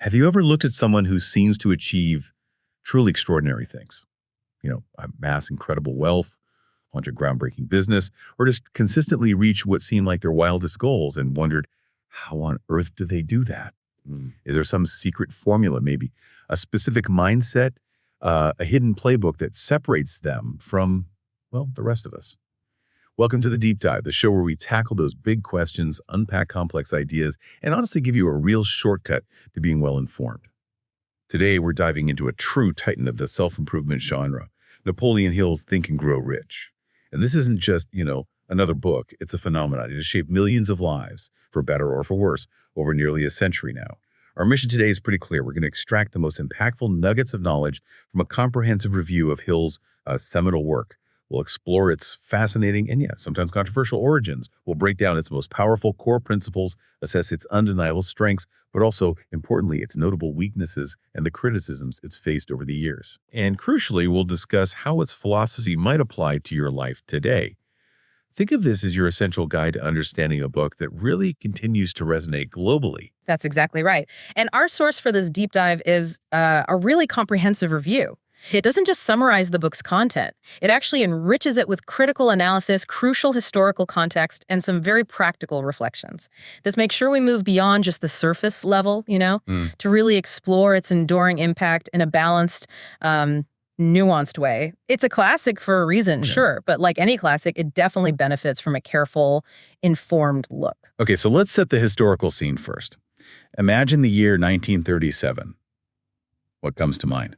Have you ever looked at someone who seems to achieve truly extraordinary things? Amass incredible wealth, launch a groundbreaking business, or just consistently reach what seem like their wildest goals and wondered, how on earth do they do that? Is there some secret formula, maybe a specific mindset, a hidden playbook that separates them from, well, the rest of us? Welcome to The Deep Dive, the show where we tackle those big questions, unpack complex ideas, and honestly give you a real shortcut to being well-informed. Today, we're diving into a true titan of the self-improvement genre, Napoleon Hill's Think and Grow Rich. And this isn't just, another book. It's a phenomenon. It has shaped millions of lives, for better or for worse, over nearly a century now. Our mission today is pretty clear. We're going to extract the most impactful nuggets of knowledge from a comprehensive review of Hill's seminal work. We'll explore its fascinating and, sometimes controversial origins. We'll break down its most powerful core principles, assess its undeniable strengths, but also, importantly, its notable weaknesses and the criticisms it's faced over the years. And crucially, we'll discuss how its philosophy might apply to your life today. Think of this as your essential guide to understanding a book that really continues to resonate globally. That's exactly right. And our source for this deep dive is a really comprehensive review. It doesn't just summarize the book's content. It actually enriches it with critical analysis, crucial historical context, and some very practical reflections. This makes sure we move beyond just the surface level, to really explore its enduring impact in a balanced, nuanced way. It's a classic for a reason, sure, but like any classic, it definitely benefits from a careful, informed look. Okay, so let's set the historical scene first. Imagine the year 1937. What comes to mind?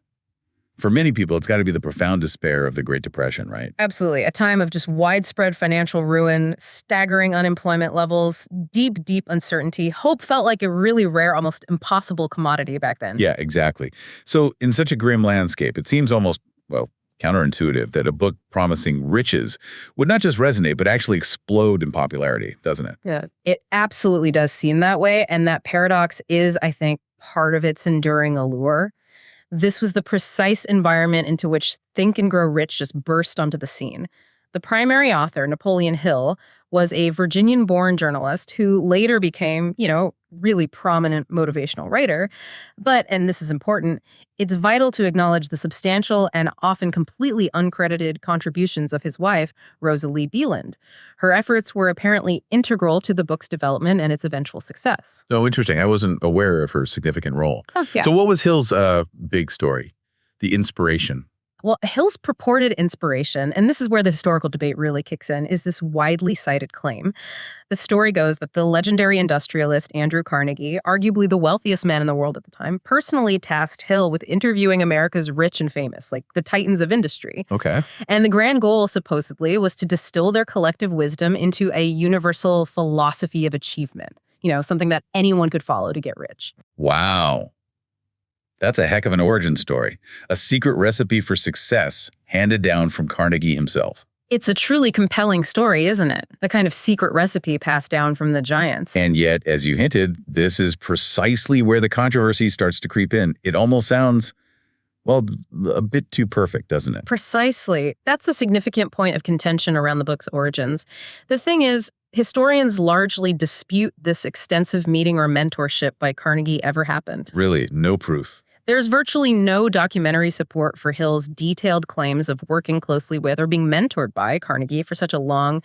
For many people, it's got to be the profound despair of the Great Depression, right? Absolutely. A time of just widespread financial ruin, staggering unemployment levels, deep uncertainty. Hope felt like a really rare, almost impossible commodity back then. Yeah, exactly. So in such a grim landscape, it seems almost, counterintuitive that a book promising riches would not just resonate, but actually explode in popularity, doesn't it? Yeah, it absolutely does seem that way. And that paradox is, I think, part of its enduring allure. This was the precise environment into which Think and Grow Rich just burst onto the scene. The primary author, Napoleon Hill, was a Virginian-born journalist who later became, really prominent motivational writer. But, and this is important, it's vital to acknowledge the substantial and often completely uncredited contributions of his wife, Rosalie Beeland. Her efforts were apparently integral to the book's development and its eventual success. So interesting. I wasn't aware of her significant role. Oh, yeah. So what was Hill's big story, the inspiration? Well, Hill's purported inspiration, and this is where the historical debate really kicks in, is this widely cited claim. The story goes that the legendary industrialist Andrew Carnegie, arguably the wealthiest man in the world at the time, personally tasked Hill with interviewing America's rich and famous, like the titans of industry. Okay. And the grand goal, supposedly, was to distill their collective wisdom into a universal philosophy of achievement, something that anyone could follow to get rich. Wow. That's a heck of an origin story. A secret recipe for success handed down from Carnegie himself. It's a truly compelling story, isn't it? The kind of secret recipe passed down from the giants. And yet, as you hinted, this is precisely where the controversy starts to creep in. It almost sounds, a bit too perfect, doesn't it? Precisely. That's a significant point of contention around the book's origins. The thing is, historians largely dispute this extensive meeting or mentorship by Carnegie ever happened. Really, no proof. There's virtually no documentary support for Hill's detailed claims of working closely with or being mentored by Carnegie for such a long,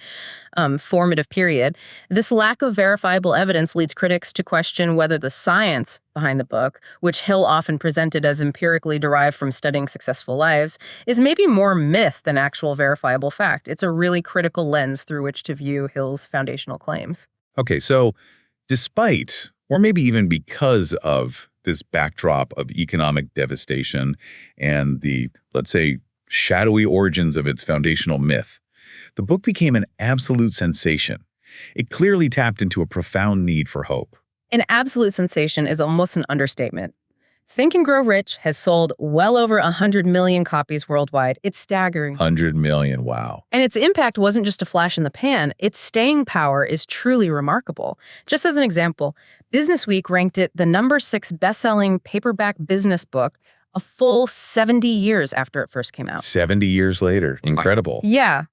formative period. This lack of verifiable evidence leads critics to question whether the science behind the book, which Hill often presented as empirically derived from studying successful lives, is maybe more myth than actual verifiable fact. It's a really critical lens through which to view Hill's foundational claims. Okay, so despite, or maybe even because of, this backdrop of economic devastation and the, let's say, shadowy origins of its foundational myth, the book became an absolute sensation. It clearly tapped into a profound need for hope. An absolute sensation is almost an understatement. Think and Grow Rich has sold well over 100 million copies worldwide. It's staggering. 100 million, wow. And its impact wasn't just a flash in the pan. Its staying power is truly remarkable. Just as an example, Business Week ranked it the #6 best-selling paperback business book a full 70 years after it first came out. 70 years later. Incredible. Yeah.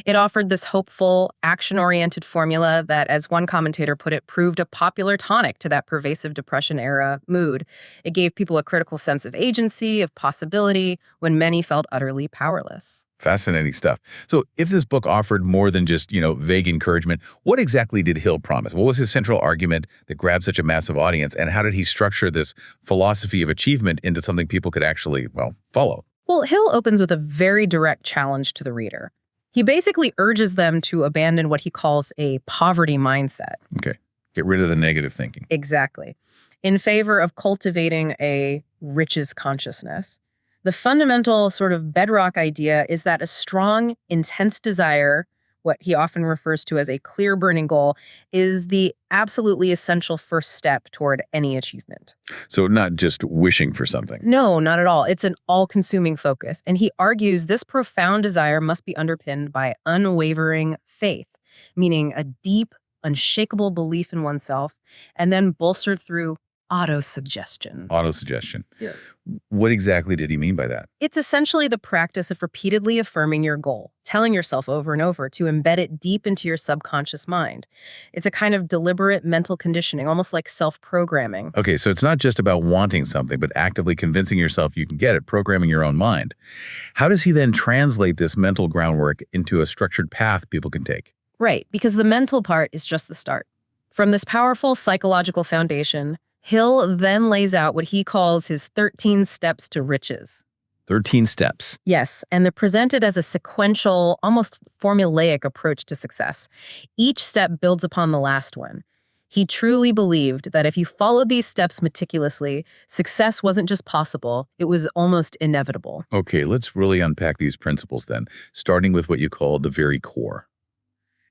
It offered this hopeful, action-oriented formula that, as one commentator put it, proved a popular tonic to that pervasive Depression-era mood. It gave people a critical sense of agency, of possibility, when many felt utterly powerless. Fascinating stuff. So if this book offered more than just, vague encouragement, what exactly did Hill promise? What was his central argument that grabbed such a massive audience? And how did he structure this philosophy of achievement into something people could actually, follow? Well, Hill opens with a very direct challenge to the reader. He basically urges them to abandon what he calls a poverty mindset. Okay. Get rid of the negative thinking. Exactly. In favor of cultivating a riches consciousness. The fundamental sort of bedrock idea is that a strong, intense desire, what he often refers to as a clear burning goal, is the absolutely essential first step toward any achievement. So not just wishing for something. No, not at all. It's an all-consuming focus. And he argues this profound desire must be underpinned by unwavering faith, meaning a deep, unshakable belief in oneself, and then bolstered through autosuggestion. Autosuggestion. Yeah. What exactly did he mean by that? It's essentially the practice of repeatedly affirming your goal, telling yourself over and over to embed it deep into your subconscious mind. It's a kind of deliberate mental conditioning, almost like self-programming. Okay, so it's not just about wanting something, but actively convincing yourself you can get it, programming your own mind. How does he then translate this mental groundwork into a structured path people can take? Right, because the mental part is just the start. From this powerful psychological foundation, Hill then lays out what he calls his 13 steps to riches. 13 steps. Yes, and they're presented as a sequential, almost formulaic approach to success. Each step builds upon the last one. He truly believed that if you followed these steps meticulously, success wasn't just possible, it was almost inevitable. Okay, let's really unpack these principles then, starting with what you call the very core.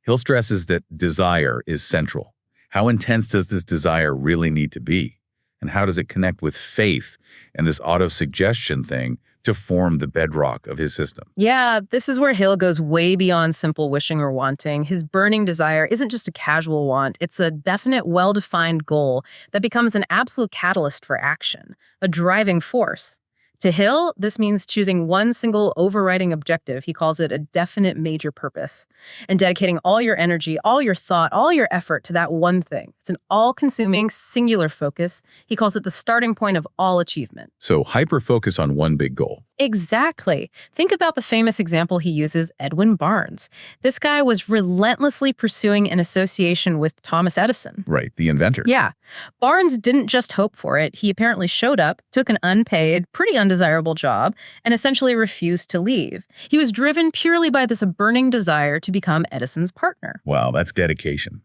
Hill stresses that desire is central. How intense does this desire really need to be? And how does it connect with faith and this auto-suggestion thing to form the bedrock of his system? Yeah, this is where Hill goes way beyond simple wishing or wanting. His burning desire isn't just a casual want. It's a definite, well-defined goal that becomes an absolute catalyst for action, a driving force. To Hill, this means choosing one single overriding objective. He calls it a definite major purpose, and dedicating all your energy, all your thought, all your effort to that one thing. It's an all-consuming, singular focus. He calls it the starting point of all achievement. So hyper-focus on one big goal. Exactly. Think about the famous example he uses, Edwin Barnes. This guy was relentlessly pursuing an association with Thomas Edison. Right, the inventor. Yeah. Barnes didn't just hope for it. He apparently showed up, took an unpaid, pretty undesirable job, and essentially refused to leave. He was driven purely by this burning desire to become Edison's partner. Wow, that's dedication.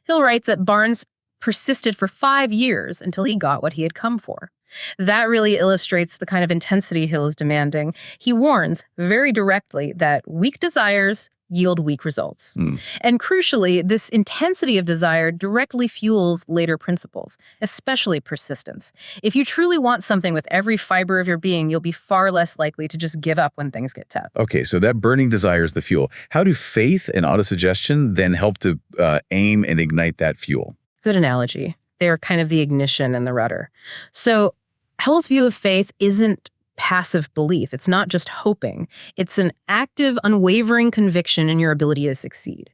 Hill writes that Barnes persisted for 5 years until he got what he had come for. That really illustrates the kind of intensity Hill is demanding. He warns very directly that weak desires yield weak results. And crucially, this intensity of desire directly fuels later principles, especially persistence. If you truly want something with every fiber of your being, you'll be far less likely to just give up when things get tough. Okay, so that burning desire is the fuel. How do faith and autosuggestion then help to aim and ignite that fuel? Good analogy. They are kind of the ignition and the rudder. So Hill's view of faith isn't passive belief. It's not just hoping. It's an active, unwavering conviction in your ability to succeed.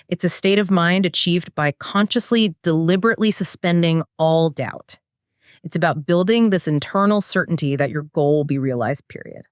It's a state of mind achieved by consciously, deliberately suspending all doubt. It's about building this internal certainty that your goal will be realized, period.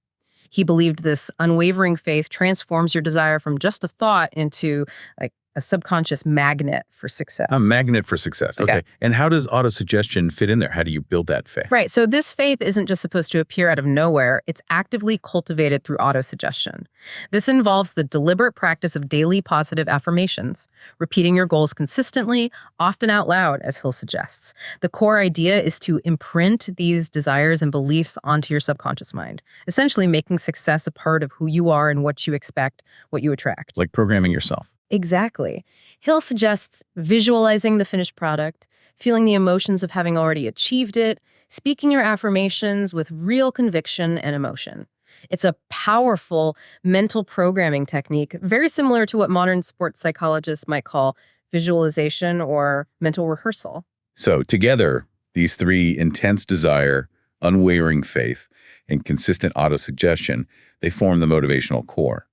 He believed this unwavering faith transforms your desire from just a thought into like a subconscious magnet for success. A magnet for success. Okay. Yeah. And how does autosuggestion fit in there? How do you build that faith? Right. So this faith isn't just supposed to appear out of nowhere. It's actively cultivated through autosuggestion. This involves the deliberate practice of daily positive affirmations, repeating your goals consistently, often out loud, as Hill suggests. The core idea is to imprint these desires and beliefs onto your subconscious mind, essentially making success a part of who you are and what you expect, what you attract. Like programming yourself. Exactly. Hill suggests visualizing the finished product, feeling the emotions of having already achieved it, speaking your affirmations with real conviction and emotion. It's a powerful mental programming technique, very similar to what modern sports psychologists might call visualization or mental rehearsal. So together, these three: intense desire, unwavering faith, and consistent autosuggestion, they form the motivational core.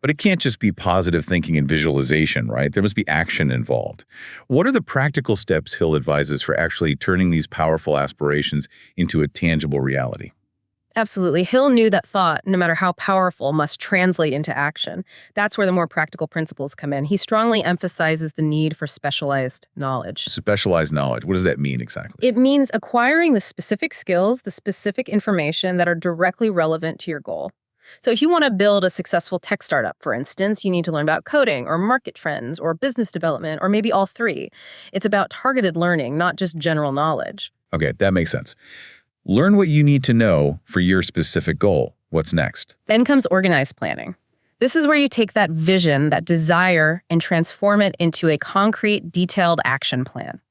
But it can't just be positive thinking and visualization, right? There must be action involved. What are the practical steps Hill advises for actually turning these powerful aspirations into a tangible reality? Absolutely. Hill knew that thought, no matter how powerful, must translate into action. That's where the more practical principles come in. He strongly emphasizes the need for specialized knowledge. Specialized knowledge. What does that mean exactly? It means acquiring the specific skills, the specific information that are directly relevant to your goal. So if you want to build a successful tech startup, for instance, you need to learn about coding or market trends or business development or maybe all three. It's about targeted learning, not just general knowledge. Okay, that makes sense. Learn what you need to know for your specific goal. What's next? Then comes organized planning. This is where you take that vision, that desire, and transform it into a concrete, detailed action plan.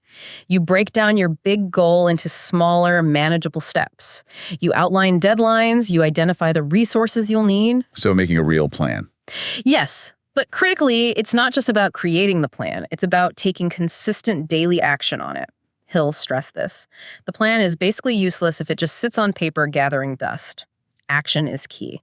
You break down your big goal into smaller, manageable steps. You outline deadlines, you identify the resources you'll need. So making a real plan. Yes, but critically, it's not just about creating the plan. It's about taking consistent daily action on it. Hill stressed this. The plan is basically useless if it just sits on paper gathering dust. Action is key.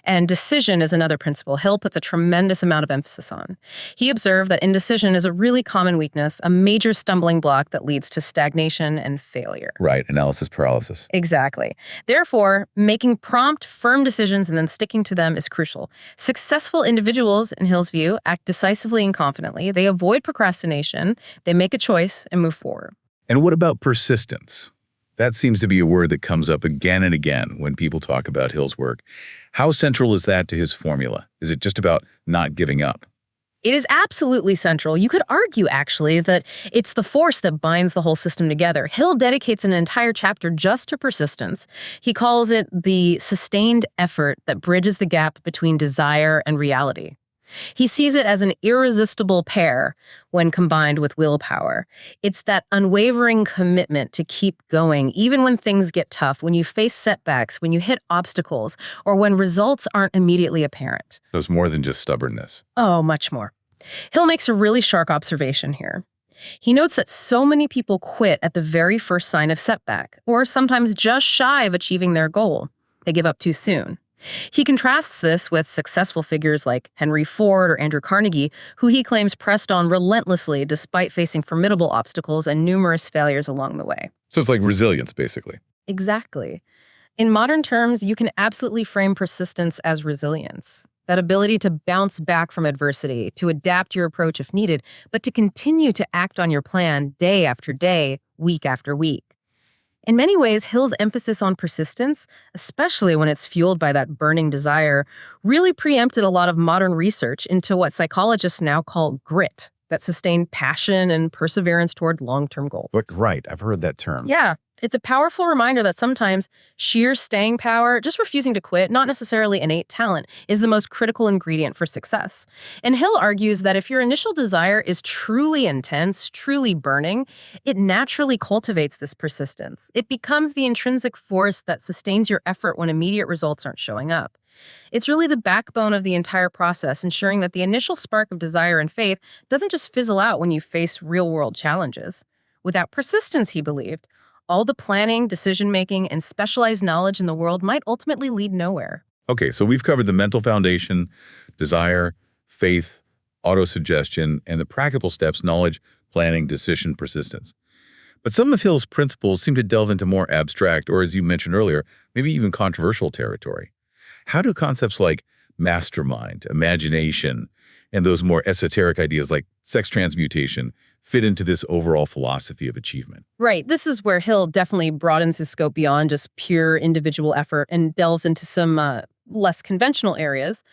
And decision is another principle Hill puts a tremendous amount of emphasis on. He observed that indecision is a really common weakness, a major stumbling block that leads to stagnation and failure. Right, analysis paralysis. Exactly. Therefore, making prompt, firm decisions and then sticking to them is crucial. Successful individuals, in Hill's view, act decisively and confidently. They avoid procrastination, they make a choice and move forward. And what about persistence? That seems to be a word that comes up again and again when people talk about Hill's work. How central is that to his formula? Is it just about not giving up? It is absolutely central. You could argue, actually, that it's the force that binds the whole system together. Hill dedicates an entire chapter just to persistence. He calls it the sustained effort that bridges the gap between desire and reality. He sees it as an irresistible pair when combined with willpower. It's that unwavering commitment to keep going, even when things get tough, when you face setbacks, when you hit obstacles, or when results aren't immediately apparent. So it's more than just stubbornness. Oh, much more. Hill makes a really sharp observation here. He notes that so many people quit at the very first sign of setback, or sometimes just shy of achieving their goal. They give up too soon. He contrasts this with successful figures like Henry Ford or Andrew Carnegie, who he claims pressed on relentlessly despite facing formidable obstacles and numerous failures along the way. So it's like resilience, basically. Exactly. In modern terms, you can absolutely frame persistence as resilience. That ability to bounce back from adversity, to adapt your approach if needed, but to continue to act on your plan day after day, week after week. In many ways, Hill's emphasis on persistence, especially when it's fueled by that burning desire, really preempted a lot of modern research into what psychologists now call grit, that sustained passion and perseverance toward long-term goals. Look, right. I've heard that term. Yeah, it's a powerful reminder that sometimes sheer staying power, just refusing to quit, not necessarily innate talent, is the most critical ingredient for success. And Hill argues that if your initial desire is truly intense, truly burning, it naturally cultivates this persistence. It becomes the intrinsic force that sustains your effort when immediate results aren't showing up. It's really the backbone of the entire process, ensuring that the initial spark of desire and faith doesn't just fizzle out when you face real-world challenges. Without persistence, he believed, all the planning, decision-making, and specialized knowledge in the world might ultimately lead nowhere. Okay, so we've covered the mental foundation, desire, faith, autosuggestion, and the practical steps, knowledge, planning, decision, persistence. But some of Hill's principles seem to delve into more abstract, or as you mentioned earlier, maybe even controversial territory. How do concepts like mastermind, imagination, and those more esoteric ideas like sex transmutation fit into this overall philosophy of achievement? Right. This is where Hill definitely broadens his scope beyond just pure individual effort and delves into some less conventional areas.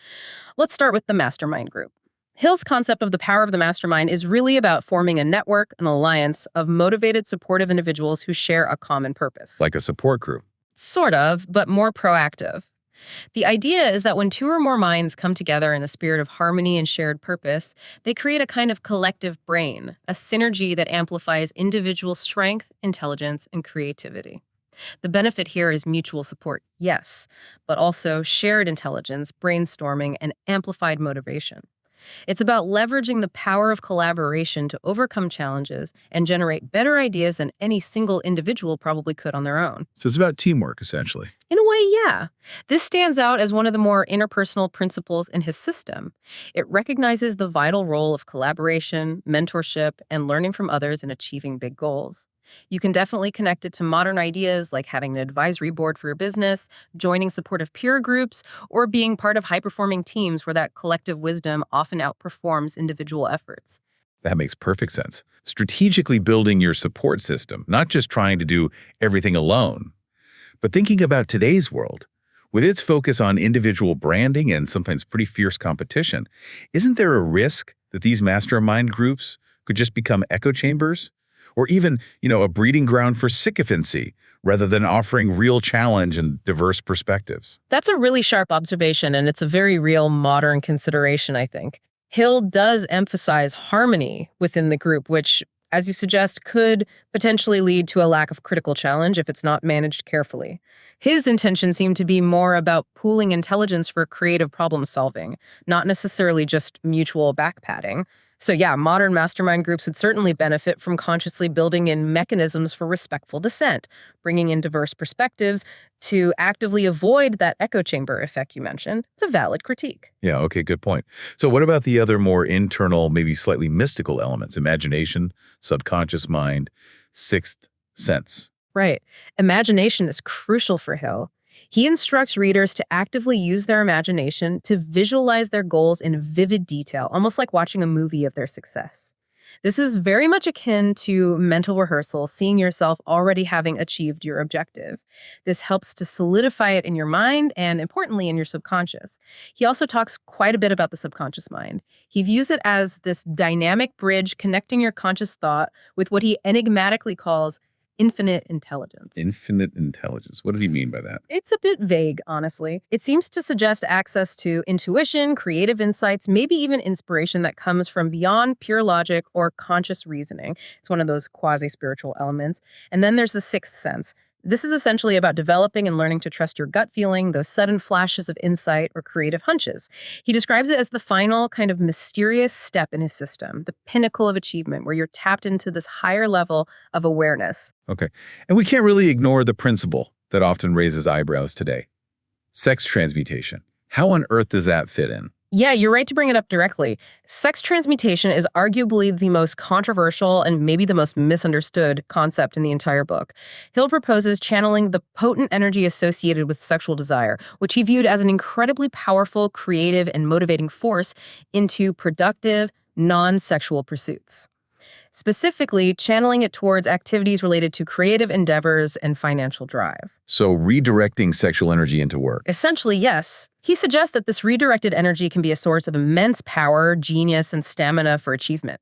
Let's start with the mastermind group. Hill's concept of the power of the mastermind is really about forming a network, an alliance of motivated, supportive individuals who share a common purpose. Like a support group. Sort of, but more proactive. The idea is that when two or more minds come together in the spirit of harmony and shared purpose, they create a kind of collective brain, a synergy that amplifies individual strength, intelligence, and creativity. The benefit here is mutual support, yes, but also shared intelligence, brainstorming, and amplified motivation. It's about leveraging the power of collaboration to overcome challenges and generate better ideas than any single individual probably could on their own. So it's about teamwork, essentially. In a way, yeah. This stands out as one of the more interpersonal principles in his system. It recognizes the vital role of collaboration, mentorship, and learning from others in achieving big goals. You can definitely connect it to modern ideas like having an advisory board for your business, joining supportive peer groups, or being part of high-performing teams where that collective wisdom often outperforms individual efforts. That makes perfect sense. Strategically building your support system, not just trying to do everything alone. But thinking about today's world, with its focus on individual branding and sometimes pretty fierce competition, isn't there a risk that these mastermind groups could just become echo chambers? Or even, a breeding ground for sycophancy rather than offering real challenge and diverse perspectives? That's a really sharp observation, and it's a very real modern consideration, I think. Hill does emphasize harmony within the group, which, as you suggest, could potentially lead to a lack of critical challenge if it's not managed carefully. His intention seemed to be more about pooling intelligence for creative problem solving, not necessarily just mutual backpatting. So yeah, modern mastermind groups would certainly benefit from consciously building in mechanisms for respectful dissent, bringing in diverse perspectives to actively avoid that echo chamber effect you mentioned. It's a valid critique. Yeah, okay, good point. So what about the other more internal, maybe slightly mystical elements? Imagination, subconscious mind, sixth sense. Right. Imagination is crucial for Hill. He instructs readers to actively use their imagination to visualize their goals in vivid detail, almost like watching a movie of their success. This is very much akin to mental rehearsal, seeing yourself already having achieved your objective. This helps to solidify it in your mind and, importantly, in your subconscious. He also talks quite a bit about the subconscious mind. He views it as this dynamic bridge connecting your conscious thought with what he enigmatically calls infinite intelligence. Infinite intelligence. What does he mean by that? It's a bit vague, honestly. It seems to suggest access to intuition, creative insights, maybe even inspiration that comes from beyond pure logic or conscious reasoning. It's one of those quasi-spiritual elements. And then there's the sixth sense. This is essentially about developing and learning to trust your gut feeling, those sudden flashes of insight or creative hunches. He describes it as the final kind of mysterious step in his system, the pinnacle of achievement, where you're tapped into this higher level of awareness. Okay. And we can't really ignore the principle that often raises eyebrows today. Sex transmutation. How on earth does that fit in? Yeah, you're right to bring it up directly. Sex transmutation is arguably the most controversial and maybe the most misunderstood concept in the entire book. Hill proposes channeling the potent energy associated with sexual desire, which he viewed as an incredibly powerful, creative, and motivating force, into productive, non-sexual pursuits. Specifically, channeling it towards activities related to creative endeavors and financial drive. So redirecting sexual energy into work. Essentially, yes. He suggests that this redirected energy can be a source of immense power, genius, and stamina for achievement.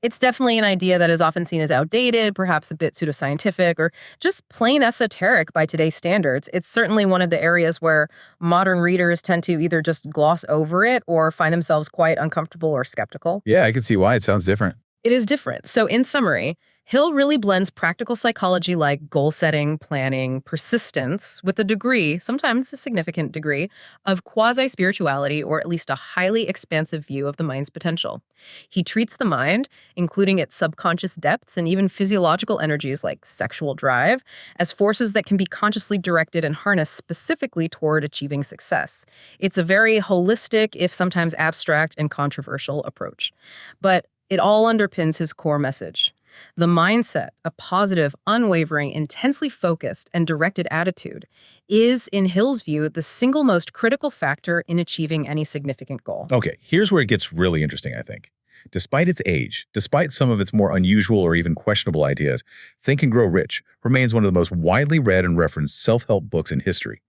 It's definitely an idea that is often seen as outdated, perhaps a bit pseudoscientific, or just plain esoteric by today's standards. It's certainly one of the areas where modern readers tend to either just gloss over it or find themselves quite uncomfortable or skeptical. Yeah, I can see why. It sounds different. It is different. So in summary, Hill really blends practical psychology like goal setting, planning, persistence with a degree, sometimes a significant degree, of quasi-spirituality, or at least a highly expansive view of the mind's potential. He treats the mind, including its subconscious depths and even physiological energies like sexual drive, as forces that can be consciously directed and harnessed specifically toward achieving success. It's a very holistic, if sometimes abstract and controversial approach. But it all underpins his core message. The mindset, a positive, unwavering, intensely focused, and directed attitude, is, in Hill's view, the single most critical factor in achieving any significant goal. Okay, here's where it gets really interesting, I think. Despite its age, despite some of its more unusual or even questionable ideas, Think and Grow Rich remains one of the most widely read and referenced self-help books in history.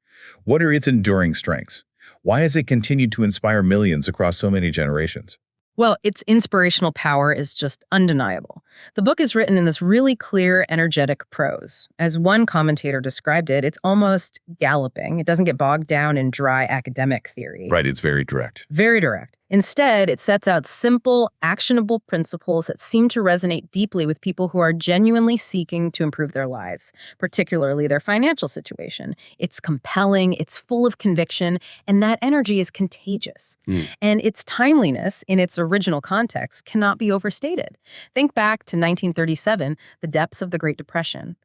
What are its enduring strengths? Why has it continued to inspire millions across so many generations? Well, its inspirational power is just undeniable. The book is written in this really clear, energetic prose. As one commentator described it, it's almost galloping. It doesn't get bogged down in dry academic theory. Right, it's very direct. Very direct. Instead, it sets out simple, actionable principles that seem to resonate deeply with people who are genuinely seeking to improve their lives, particularly their financial situation. It's compelling, it's full of conviction, and that energy is contagious. Mm. And its timeliness, in its original context, cannot be overstated. Think back to 1937, the depths of the Great Depression.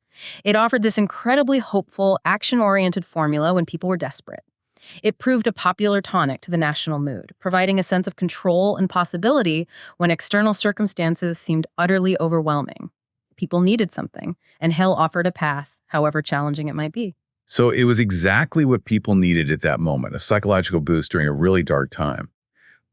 It offered this incredibly hopeful, action-oriented formula when people were desperate. It proved a popular tonic to the national mood, providing a sense of control and possibility when external circumstances seemed utterly overwhelming. People needed something, and Hill offered a path, however challenging it might be. So it was exactly what people needed at that moment, a psychological boost during a really dark time.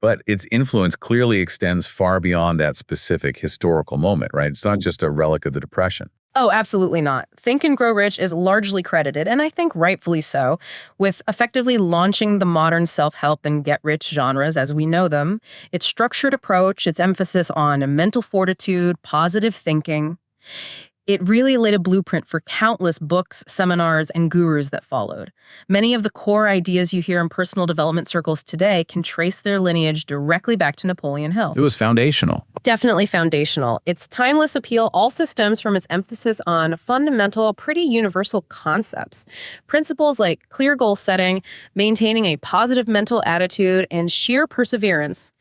But its influence clearly extends far beyond that specific historical moment, right? It's not just a relic of the Depression. Oh, absolutely not. Think and Grow Rich is largely credited, and I think rightfully so, with effectively launching the modern self-help and get-rich genres as we know them. Its structured approach, its emphasis on mental fortitude, positive thinking. It really laid a blueprint for countless books, seminars, and gurus that followed. Many of the core ideas you hear in personal development circles today can trace their lineage directly back to Napoleon Hill. It was foundational. Definitely foundational. Its timeless appeal also stems from its emphasis on fundamental, pretty universal concepts. Principles like clear goal setting, maintaining a positive mental attitude, and sheer perseverance.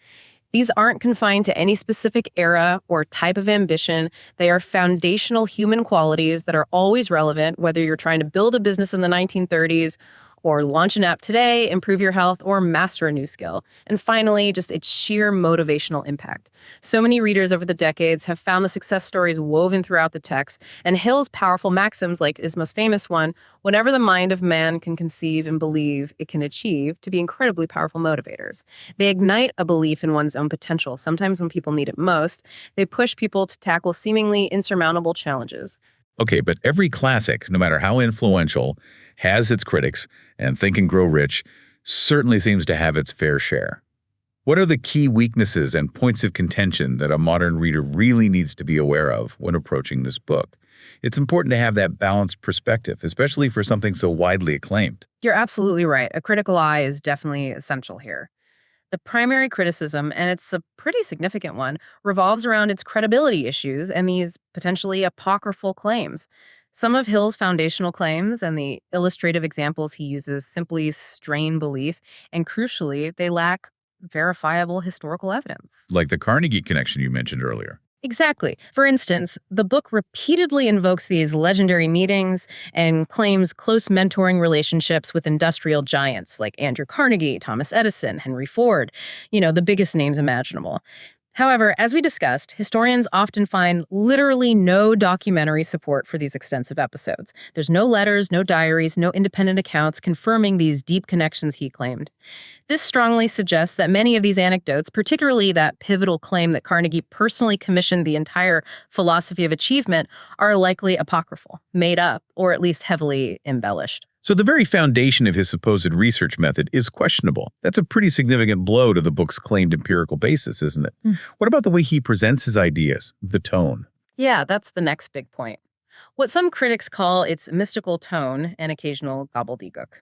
These aren't confined to any specific era or type of ambition. They are foundational human qualities that are always relevant, whether you're trying to build a business in the 1930s or launch an app today, improve your health, or master a new skill. And finally, just its sheer motivational impact. So many readers over the decades have found the success stories woven throughout the text, and Hill's powerful maxims, like his most famous one, whatever the mind of man can conceive and believe it can achieve, to be incredibly powerful motivators. They ignite a belief in one's own potential, sometimes when people need it most. They push people to tackle seemingly insurmountable challenges. Okay, but every classic, no matter how influential, has its critics, and Think and Grow Rich certainly seems to have its fair share. What are the key weaknesses and points of contention that a modern reader really needs to be aware of when approaching this book? It's important to have that balanced perspective, especially for something so widely acclaimed. You're absolutely right. A critical eye is definitely essential here. The primary criticism, and it's a pretty significant one, revolves around its credibility issues and these potentially apocryphal claims. Some of Hill's foundational claims and the illustrative examples he uses simply strain belief, and crucially, they lack verifiable historical evidence. Like the Carnegie connection you mentioned earlier. Exactly. For instance, the book repeatedly invokes these legendary meetings and claims close mentoring relationships with industrial giants like Andrew Carnegie, Thomas Edison, Henry Ford, the biggest names imaginable. However, as we discussed, historians often find literally no documentary support for these extensive episodes. There's no letters, no diaries, no independent accounts confirming these deep connections he claimed. This strongly suggests that many of these anecdotes, particularly that pivotal claim that Carnegie personally commissioned the entire philosophy of achievement, are likely apocryphal, made up, or at least heavily embellished. So the very foundation of his supposed research method is questionable. That's a pretty significant blow to the book's claimed empirical basis, isn't it? What about the way he presents his ideas, the tone? Yeah, that's the next big point. What some critics call its mystical tone and occasional gobbledygook.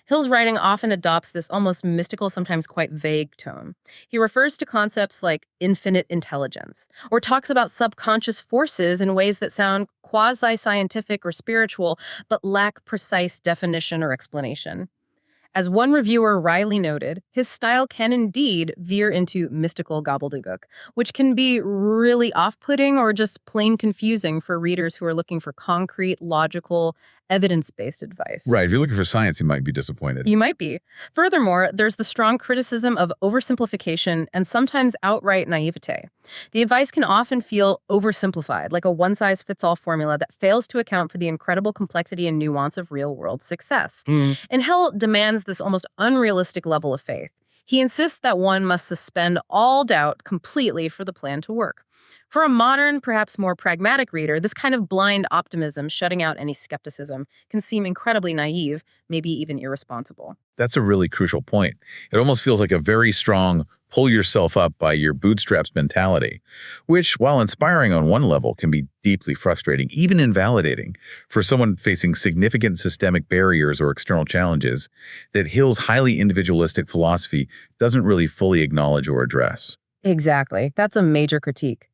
Hill's writing often adopts this almost mystical, sometimes quite vague tone. He refers to concepts like infinite intelligence, or talks about subconscious forces in ways that sound quasi-scientific or spiritual, but lack precise definition or explanation. As one reviewer wryly noted, his style can indeed veer into mystical gobbledygook, which can be really off-putting or just plain confusing for readers who are looking for concrete, logical, evidence-based advice. Right, if you're looking for science, you might be disappointed. You might be. Furthermore, there's the strong criticism of oversimplification and sometimes outright naivete. The advice can often feel oversimplified, like a one-size-fits-all formula that fails to account for the incredible complexity and nuance of real-world success. And Hill demands this almost unrealistic level of faith. He insists that one must suspend all doubt completely for the plan to work. For a modern, perhaps more pragmatic reader, this kind of blind optimism, shutting out any skepticism, can seem incredibly naive, maybe even irresponsible. That's a really crucial point. It almost feels like a very strong pull yourself up by your bootstraps mentality, which, while inspiring on one level, can be deeply frustrating, even invalidating, for someone facing significant systemic barriers or external challenges that Hill's highly individualistic philosophy doesn't really fully acknowledge or address. Exactly. That's a major critique.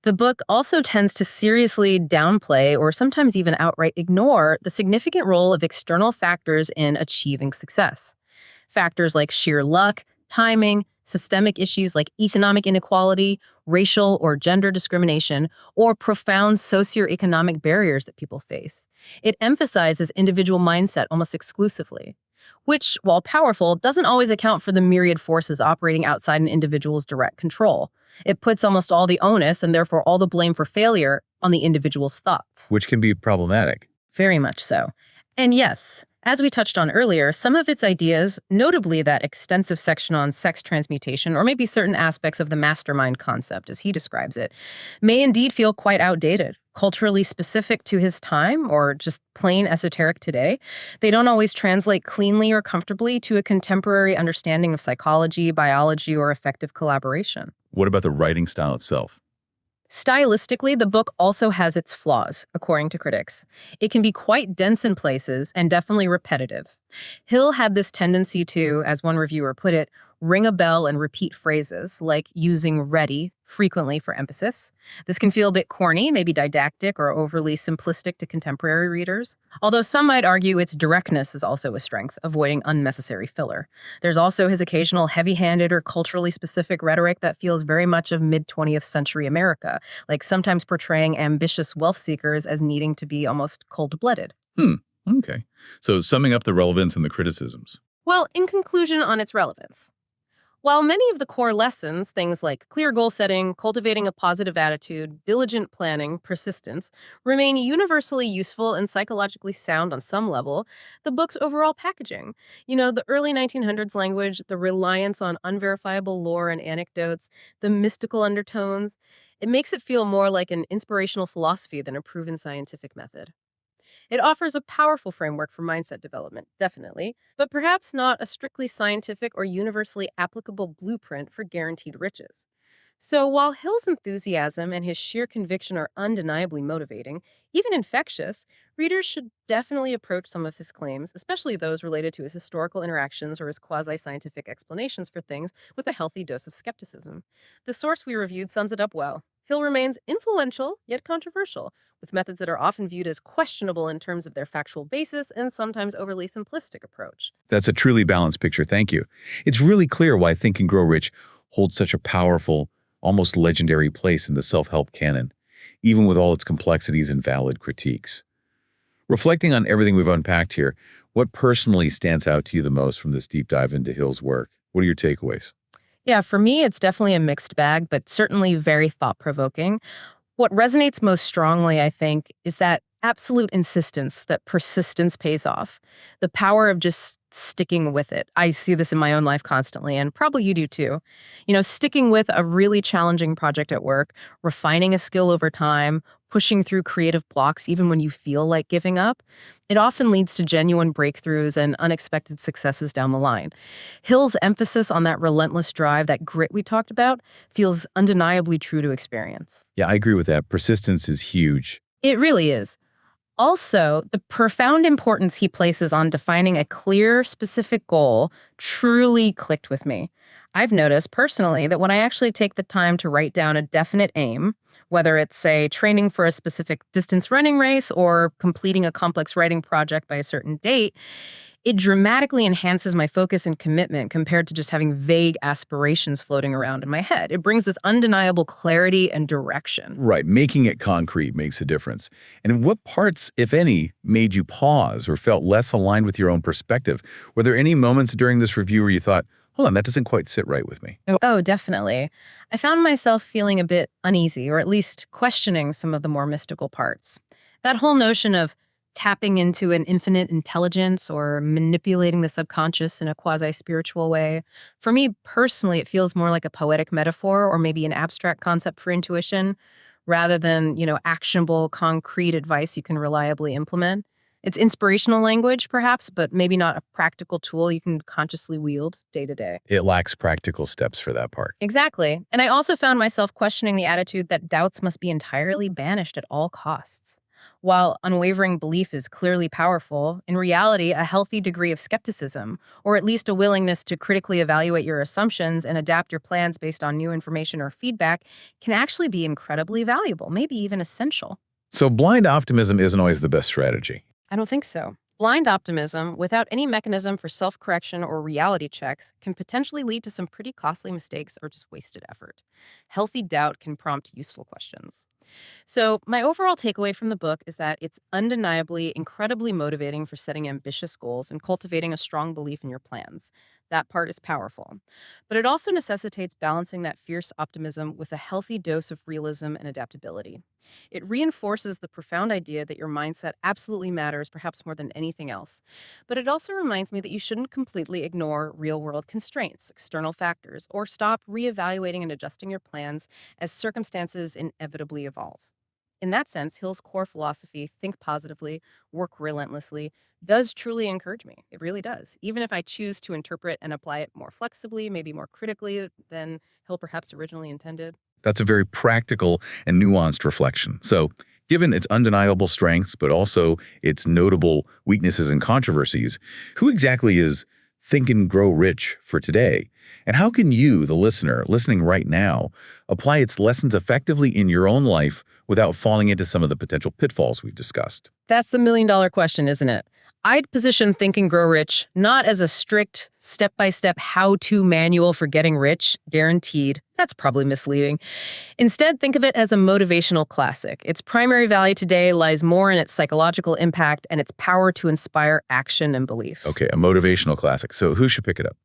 The book also tends to seriously downplay or sometimes even outright ignore the significant role of external factors in achieving success. Factors like sheer luck, timing, systemic issues like economic inequality, racial or gender discrimination, or profound socioeconomic barriers that people face. It emphasizes individual mindset almost exclusively, which, while powerful, doesn't always account for the myriad forces operating outside an individual's direct control. It puts almost all the onus and therefore all the blame for failure on the individual's thoughts. Which can be problematic. Very much so. And yes, as we touched on earlier, some of its ideas, notably that extensive section on sex transmutation, or maybe certain aspects of the mastermind concept, as he describes it, may indeed feel quite outdated, culturally specific to his time, or just plain esoteric today. They don't always translate cleanly or comfortably to a contemporary understanding of psychology, biology, or effective collaboration. What about the writing style itself? Stylistically, the book also has its flaws, according to critics. It can be quite dense in places and definitely repetitive. Hill had this tendency to, as one reviewer put it, ring a bell and repeat phrases, like using ready frequently for emphasis. This can feel a bit corny, maybe didactic or overly simplistic to contemporary readers, although some might argue its directness is also a strength, avoiding unnecessary filler. There's also his occasional heavy-handed or culturally specific rhetoric that feels very much of mid-20th century America, like sometimes portraying ambitious wealth seekers as needing to be almost cold-blooded. Okay. So summing up the relevance and the criticisms. Well, in conclusion on its relevance, while many of the core lessons, things like clear goal setting, cultivating a positive attitude, diligent planning, persistence, remain universally useful and psychologically sound on some level, the book's overall packaging, the early 1900s language, the reliance on unverifiable lore and anecdotes, the mystical undertones, it makes it feel more like an inspirational philosophy than a proven scientific method. It offers a powerful framework for mindset development, definitely, but perhaps not a strictly scientific or universally applicable blueprint for guaranteed riches. So while Hill's enthusiasm and his sheer conviction are undeniably motivating, even infectious, readers should definitely approach some of his claims, especially those related to his historical interactions or his quasi-scientific explanations for things, with a healthy dose of skepticism. The source we reviewed sums it up well. Hill remains influential, yet controversial, with methods that are often viewed as questionable in terms of their factual basis and sometimes overly simplistic approach. That's a truly balanced picture, thank you. It's really clear why Think and Grow Rich holds such a powerful, almost legendary place in the self-help canon, even with all its complexities and valid critiques. Reflecting on everything we've unpacked here, what personally stands out to you the most from this deep dive into Hill's work? What are your takeaways? Yeah, for me, it's definitely a mixed bag, but certainly very thought-provoking. What resonates most strongly, I think, is that absolute insistence that persistence pays off. The power of just sticking with it. I see this in my own life constantly, and probably you do too. Sticking with a really challenging project at work, refining a skill over time, pushing through creative blocks even when you feel like giving up. It often leads to genuine breakthroughs and unexpected successes down the line. Hill's emphasis on that relentless drive, that grit we talked about, feels undeniably true to experience. Yeah, I agree with that. Persistence is huge. It really is. Also, the profound importance he places on defining a clear, specific goal truly clicked with me. I've noticed personally that when I actually take the time to write down a definite aim, whether it's, say, training for a specific distance running race or completing a complex writing project by a certain date, it dramatically enhances my focus and commitment compared to just having vague aspirations floating around in my head. It brings this undeniable clarity and direction. Right, making it concrete makes a difference. And what parts, if any, made you pause or felt less aligned with your own perspective? Were there any moments during this review where you thought, hold on, that doesn't quite sit right with me? Oh, definitely. I found myself feeling a bit uneasy, or at least questioning some of the more mystical parts. That whole notion of tapping into an infinite intelligence or manipulating the subconscious in a quasi-spiritual way. For me personally, it feels more like a poetic metaphor or maybe an abstract concept for intuition rather than, actionable, concrete advice you can reliably implement. It's inspirational language, perhaps, but maybe not a practical tool you can consciously wield day to day. It lacks practical steps for that part. Exactly. And I also found myself questioning the attitude that doubts must be entirely banished at all costs. While unwavering belief is clearly powerful, in reality, a healthy degree of skepticism, or at least a willingness to critically evaluate your assumptions and adapt your plans based on new information or feedback, can actually be incredibly valuable, maybe even essential. So blind optimism isn't always the best strategy. I don't think so. Blind optimism, without any mechanism for self-correction or reality checks, can potentially lead to some pretty costly mistakes or just wasted effort. Healthy doubt can prompt useful questions. So, my overall takeaway from the book is that it's undeniably incredibly motivating for setting ambitious goals and cultivating a strong belief in your plans. That part is powerful. But it also necessitates balancing that fierce optimism with a healthy dose of realism and adaptability. It reinforces the profound idea that your mindset absolutely matters, perhaps more than anything else. But it also reminds me that you shouldn't completely ignore real world constraints, external factors, or stop reevaluating and adjusting your plans as circumstances inevitably evolve. In that sense, Hill's core philosophy, think positively, work relentlessly, does truly encourage me. It really does. Even if I choose to interpret and apply it more flexibly, maybe more critically than Hill perhaps originally intended. That's a very practical and nuanced reflection. So, given its undeniable strengths, but also its notable weaknesses and controversies, who exactly is Think and Grow Rich for today? And how can you, the listener, listening right now, apply its lessons effectively in your own life without falling into some of the potential pitfalls we've discussed? That's the million-dollar question, isn't it? I'd position Think and Grow Rich not as a strict step-by-step how-to manual for getting rich, guaranteed. That's probably misleading. Instead, think of it as a motivational classic. Its primary value today lies more in its psychological impact and its power to inspire action and belief. Okay, a motivational classic. So who should pick it up?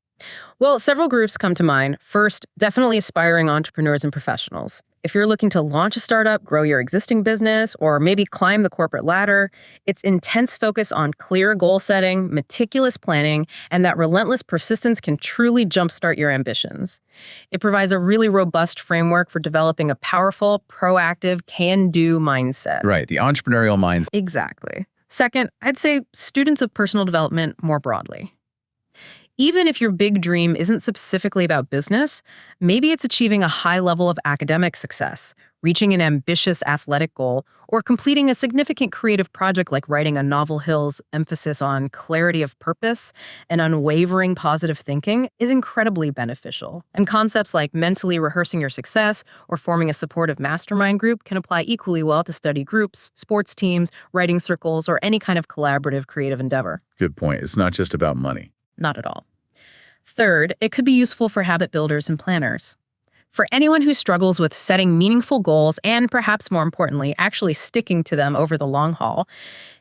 Well, several groups come to mind. First, definitely aspiring entrepreneurs and professionals. If you're looking to launch a startup, grow your existing business, or maybe climb the corporate ladder, its intense focus on clear goal setting, meticulous planning, and that relentless persistence can truly jumpstart your ambitions. It provides a really robust framework for developing a powerful, proactive, can-do mindset. Right, the entrepreneurial mindset. Exactly. Second, I'd say students of personal development more broadly. Even if your big dream isn't specifically about business, maybe it's achieving a high level of academic success, reaching an ambitious athletic goal, or completing a significant creative project like writing a novel. Hill's emphasis on clarity of purpose and unwavering positive thinking is incredibly beneficial. And concepts like mentally rehearsing your success or forming a supportive mastermind group can apply equally well to study groups, sports teams, writing circles, or any kind of collaborative creative endeavor. Good point. It's not just about money. Not at all. Third, it could be useful for habit builders and planners. For anyone who struggles with setting meaningful goals and, perhaps more importantly, actually sticking to them over the long haul,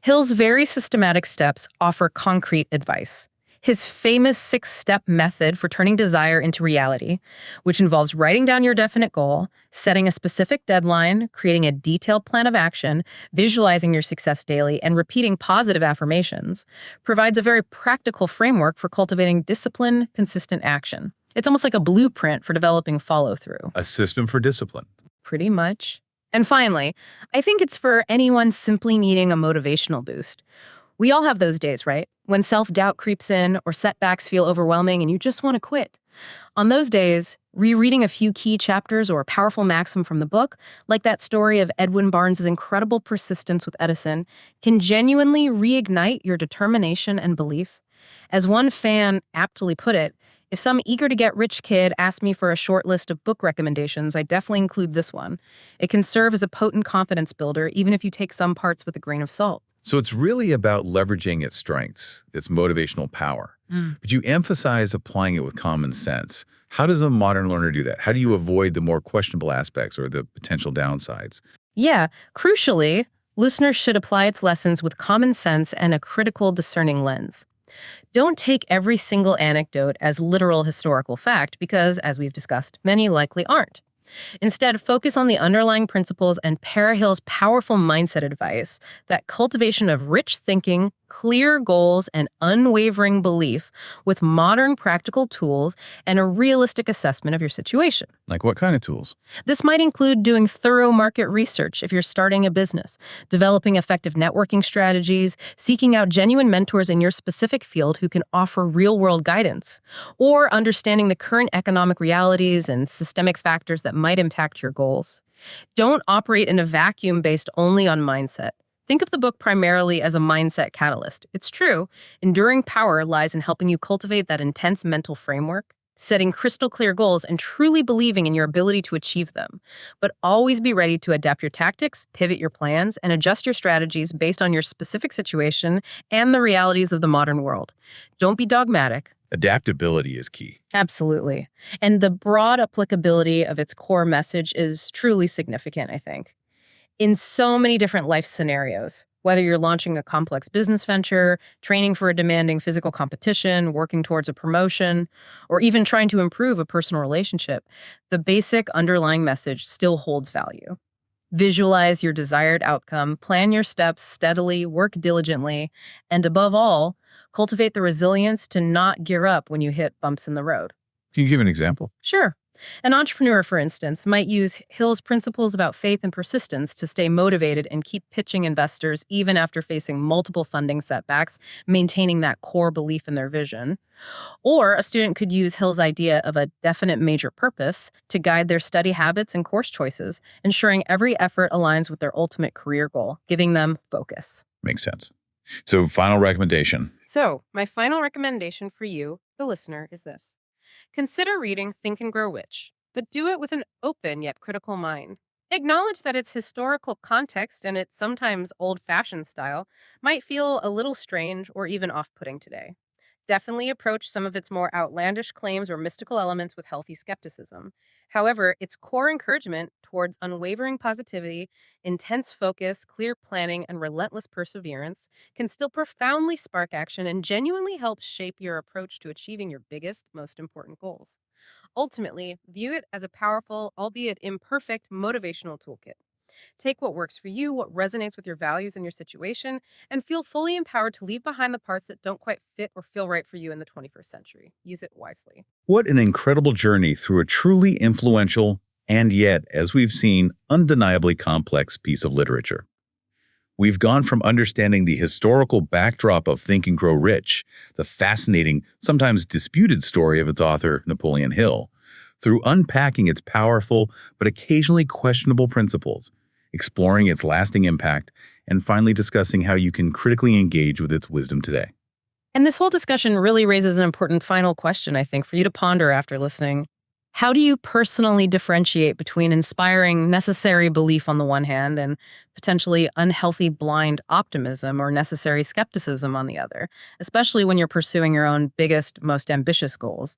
Hill's very systematic steps offer concrete advice. His famous 6-step method for turning desire into reality, which involves writing down your definite goal, setting a specific deadline, creating a detailed plan of action, visualizing your success daily, and repeating positive affirmations, provides a very practical framework for cultivating discipline, consistent action. It's almost like a blueprint for developing follow-through. A system for discipline. Pretty much. And finally, I think it's for anyone simply needing a motivational boost. We all have those days, right? When self-doubt creeps in or setbacks feel overwhelming and you just want to quit. On those days, rereading a few key chapters or a powerful maxim from the book, like that story of Edwin Barnes's incredible persistence with Edison, can genuinely reignite your determination and belief. As one fan aptly put it, if some eager-to-get-rich kid asked me for a short list of book recommendations, I definitely include this one. It can serve as a potent confidence builder, even if you take some parts with a grain of salt. So it's really about leveraging its strengths, its motivational power. But you emphasize applying it with common sense. How does a modern learner do that? How do you avoid the more questionable aspects or the potential downsides? Yeah, crucially, listeners should apply its lessons with common sense and a critical, discerning lens. Don't take every single anecdote as literal historical fact because, as we've discussed, many likely aren't. Instead, focus on the underlying principles and pair Hill's powerful mindset advice that cultivation of rich thinking, clear goals and unwavering belief with modern practical tools and a realistic assessment of your situation. Like what kind of tools? This might include doing thorough market research if you're starting a business, developing effective networking strategies, seeking out genuine mentors in your specific field who can offer real-world guidance, or understanding the current economic realities and systemic factors that might impact your goals. Don't operate in a vacuum based only on mindset. Think of the book primarily as a mindset catalyst. It's true, enduring power lies in helping you cultivate that intense mental framework, setting crystal clear goals, and truly believing in your ability to achieve them. But always be ready to adapt your tactics, pivot your plans, and adjust your strategies based on your specific situation and the realities of the modern world. Don't be dogmatic. Adaptability is key. Absolutely. And the broad applicability of its core message is truly significant, I think. In so many different life scenarios, whether you're launching a complex business venture, training for a demanding physical competition, working towards a promotion, or even trying to improve a personal relationship, the basic underlying message still holds value. Visualize your desired outcome, plan your steps steadily, work diligently, and above all, cultivate the resilience to not gear up when you hit bumps in the road. Can you give an example? Sure. An entrepreneur, for instance, might use Hill's principles about faith and persistence to stay motivated and keep pitching investors even after facing multiple funding setbacks, maintaining that core belief in their vision. Or a student could use Hill's idea of a definite major purpose to guide their study habits and course choices, ensuring every effort aligns with their ultimate career goal, giving them focus. Makes sense. So, final recommendation. So, my final recommendation for you, the listener, is this. Consider reading Think and Grow Rich, but do it with an open yet critical mind. Acknowledge that its historical context and its sometimes old-fashioned style might feel a little strange or even off-putting today. Definitely approach some of its more outlandish claims or mystical elements with healthy skepticism. However, its core encouragement towards unwavering positivity, intense focus, clear planning, and relentless perseverance can still profoundly spark action and genuinely help shape your approach to achieving your biggest, most important goals. Ultimately, view it as a powerful, albeit imperfect, motivational toolkit. Take what works for you, what resonates with your values and your situation, and feel fully empowered to leave behind the parts that don't quite fit or feel right for you in the 21st century. Use it wisely. What an incredible journey through a truly influential and yet, as we've seen, undeniably complex piece of literature. We've gone from understanding the historical backdrop of Think and Grow Rich, the fascinating, sometimes disputed story of its author, Napoleon Hill, through unpacking its powerful but occasionally questionable principles, exploring its lasting impact, and finally discussing how you can critically engage with its wisdom today. And this whole discussion really raises an important final question, I think, for you to ponder after listening. How do you personally differentiate between inspiring, necessary belief on the one hand and potentially unhealthy, blind optimism or necessary skepticism on the other, especially when you're pursuing your own biggest, most ambitious goals?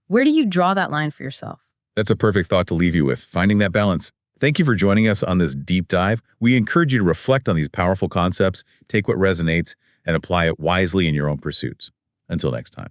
Where do you draw that line for yourself? That's a perfect thought to leave you with, finding that balance. Thank you for joining us on this deep dive. We encourage you to reflect on these powerful concepts, take what resonates, and apply it wisely in your own pursuits. Until next time.